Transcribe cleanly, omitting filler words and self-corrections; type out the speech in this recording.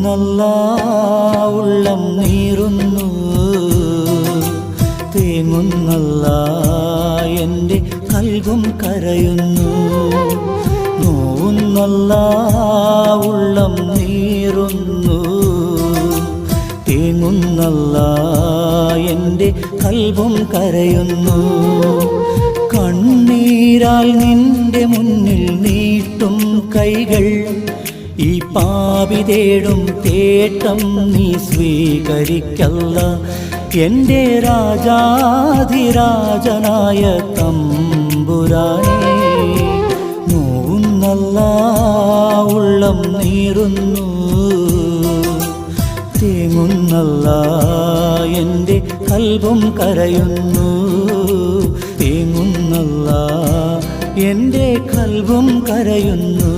തേങ്ങുന്നല്ലാ ഉള്ളം നീറുന്നു, തേങ്ങുന്നല്ലാ എൻ്റെ കൽബും കരയുന്നു. നോവുന്നല്ലാ ഉള്ളം നീറുന്നു, തേങ്ങുന്നല്ലാ എൻ്റെ കൽബും കരയുന്നു. കണ്ണീരാൽ നിന്റെ മുന്നിൽ നീട്ടും കൈകൾ, ഈ പാപി തേടും തേട്ടം നീ സ്വീകരിക്കല്ല. എൻ്റെ രാജാധിരാജനായ തമ്പുരാനേ, നോവുന്നല്ലാ ഉള്ളം നീറുന്നു, തേങ്ങുന്നല്ലാ എൻ്റെ കൽബും കരയുന്നു. തേങ്ങുന്നല്ലാ എൻ്റെ കൽബും കരയുന്നു.